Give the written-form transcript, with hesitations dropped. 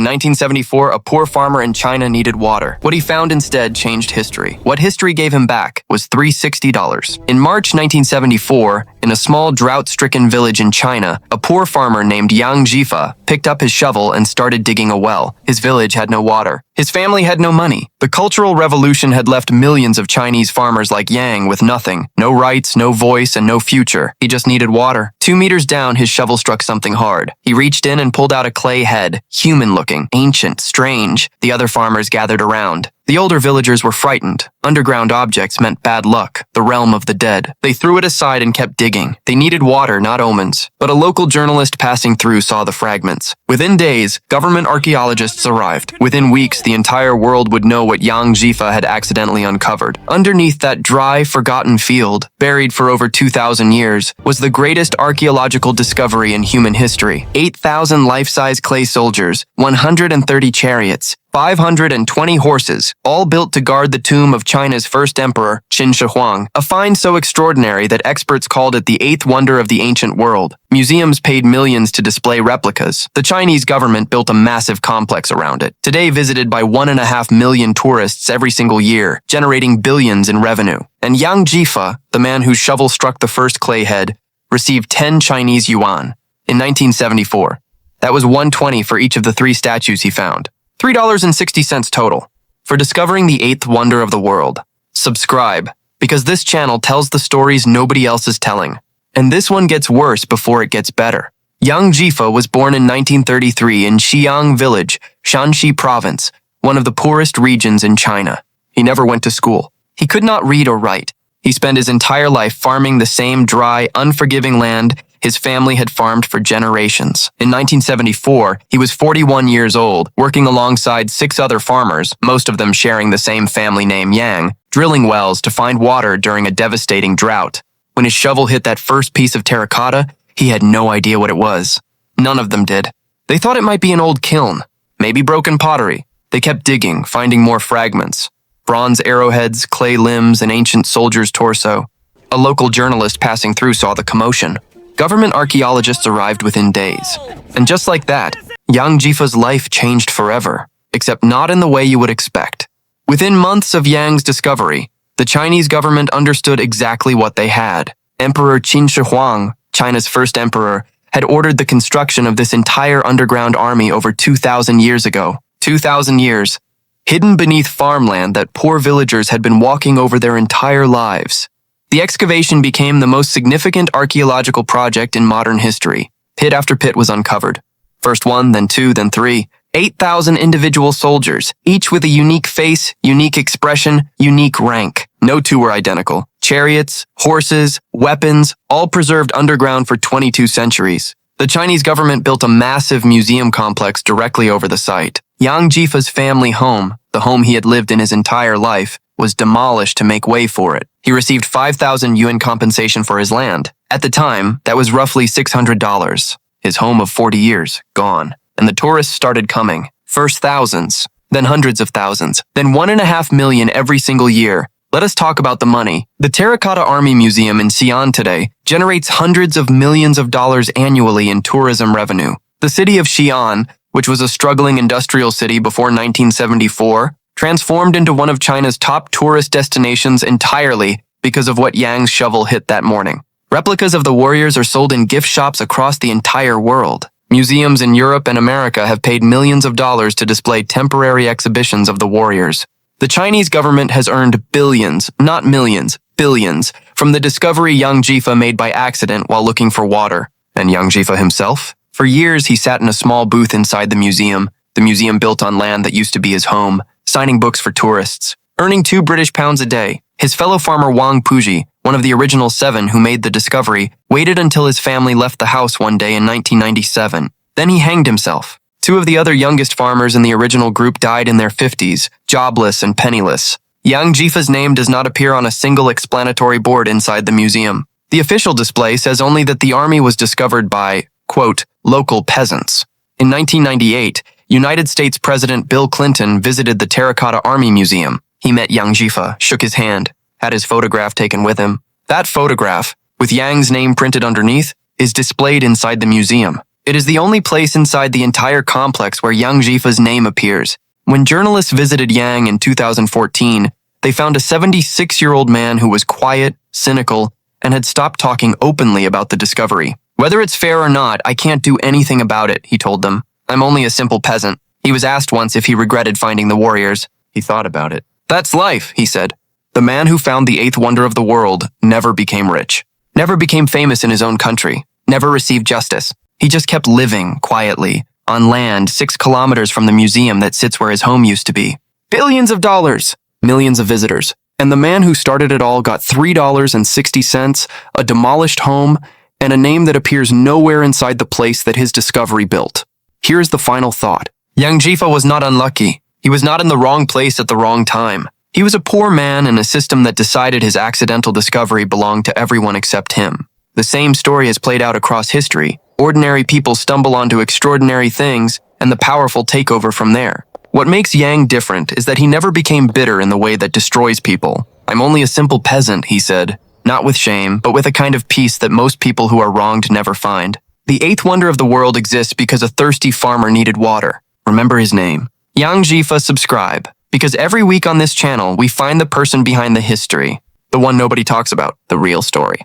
In 1974, a poor farmer in China needed water. What he found instead changed history. What history gave him back was $360. In March 1974, in a small drought-stricken village in China, a poor farmer named Yang Zhifa picked up his shovel and started digging a well. His village had no water. His family had no money. The Cultural Revolution had left millions of Chinese farmers like Yang with nothing. No rights, no voice, and no future. He just needed water. 2 meters down, his shovel struck something hard. He reached in and pulled out a clay head, human-looking, ancient, strange. The other farmers gathered around. The older villagers were frightened. Underground objects meant bad luck, the realm of the dead. They threw it aside and kept digging. They needed water, not omens. But a local journalist passing through saw the fragments. Within days, government archaeologists arrived. Within weeks, the entire world would know what Yang Zhifa had accidentally uncovered. Underneath that dry, forgotten field, buried for over 2,000 years, was the greatest archaeological discovery in human history. 8,000 life-size clay soldiers, 130 chariots, 520 horses, all built to guard the tomb of China's first emperor, Qin Shi Huang, a find so extraordinary that experts called it the eighth wonder of the ancient world. Museums paid millions to display replicas. The Chinese government built a massive complex around it, today visited by 1.5 million tourists every single year, generating billions in revenue. And Yang Zhifa, the man whose shovel struck the first clay head, received 10 Chinese yuan in 1974. That was 120 for each of the 3 statues he found. $3.60 total for discovering the eighth wonder of the world. Subscribe, because this channel tells the stories nobody else is telling. And this one gets worse before it gets better. Yang Zhifa was born in 1933 in Xi'an Village, Shanxi Province, one of the poorest regions in China. He never went to school. He could not read or write. He spent his entire life farming the same dry, unforgiving land his family had farmed for generations. In 1974, he was 41 years old, working alongside 6 other farmers, most of them sharing the same family name Yang, drilling wells to find water during a devastating drought. When his shovel hit that first piece of terracotta, he had no idea what it was. None of them did. They thought it might be an old kiln, maybe broken pottery. They kept digging, finding more fragments. Bronze arrowheads, clay limbs, an ancient soldier's torso. A local journalist passing through saw the commotion. Government archaeologists arrived within days. And just like that, Yang Zhifa's life changed forever, except not in the way you would expect. Within months of Yang's discovery, the Chinese government understood exactly what they had. Emperor Qin Shi Huang, China's first emperor, had ordered the construction of this entire underground army over 2,000 years ago. 2,000 years, hidden beneath farmland that poor villagers had been walking over their entire lives. The excavation became the most significant archaeological project in modern history. Pit after pit was uncovered. First 1, then 2, then 3. 8,000 individual soldiers, each with a unique face, unique expression, unique rank. No 2 were identical. Chariots, horses, weapons, all preserved underground for 22 centuries. The Chinese government built a massive museum complex directly over the site. Yang Zhifa's family home, the home he had lived in his entire life, was demolished to make way for it. He received 5,000 yuan compensation for his land. At the time, that was roughly $600. His home of 40 years, gone. And the tourists started coming. First thousands, then hundreds of thousands, then 1.5 million every single year. Let us talk about the money. The Terracotta Army Museum in Xi'an today generates hundreds of millions of dollars annually in tourism revenue. The city of Xi'an, which was a struggling industrial city before 1974, transformed into one of China's top tourist destinations entirely because of what Yang's shovel hit that morning. Replicas of the warriors are sold in gift shops across the entire world. Museums in Europe and America have paid millions of dollars to display temporary exhibitions of the warriors. The Chinese government has earned billions, not millions, billions, from the discovery Yang Zhifa made by accident while looking for water. And Yang Zhifa himself? For years, he sat in a small booth inside the museum built on land that used to be his home, signing books for tourists, earning £2 a day. His fellow farmer Wang Puji, one of the original 7 who made the discovery, waited until his family left the house one day in 1997. Then he hanged himself. 2 of the other youngest farmers in the original group died in their 50s, jobless and penniless. Yang Zhifa's name does not appear on a single explanatory board inside the museum. The official display says only that the army was discovered by, quote, local peasants. In 1998, United States President Bill Clinton visited the Terracotta Army Museum. He met Yang Zhifa, shook his hand, had his photograph taken with him. That photograph, with Yang's name printed underneath, is displayed inside the museum. It is the only place inside the entire complex where Yang Zhifa's name appears. When journalists visited Yang in 2014, they found a 76-year-old man who was quiet, cynical, and had stopped talking openly about the discovery. "Whether it's fair or not, I can't do anything about it," he told them. "I'm only a simple peasant." He was asked once if he regretted finding the warriors. He thought about it. "That's life," he said. The man who found the eighth wonder of the world never became rich, never became famous in his own country, never received justice. He just kept living quietly on land 6 kilometers from the museum that sits where his home used to be. Billions of dollars, millions of visitors. And the man who started it all got $3.60, a demolished home, and a name that appears nowhere inside the place that his discovery built. Here's the final thought. Yang Zhifa was not unlucky. He was not in the wrong place at the wrong time. He was a poor man in a system that decided his accidental discovery belonged to everyone except him. The same story has played out across history. Ordinary people stumble onto extraordinary things, and the powerful take over from there. What makes Yang different is that he never became bitter in the way that destroys people. "I'm only a simple peasant," he said, not with shame, but with a kind of peace that most people who are wronged never find. The eighth wonder of the world exists because a thirsty farmer needed water. Remember his name. Yang Zhifa, subscribe, because every week on this channel we find the person behind the history, the one nobody talks about, the real story.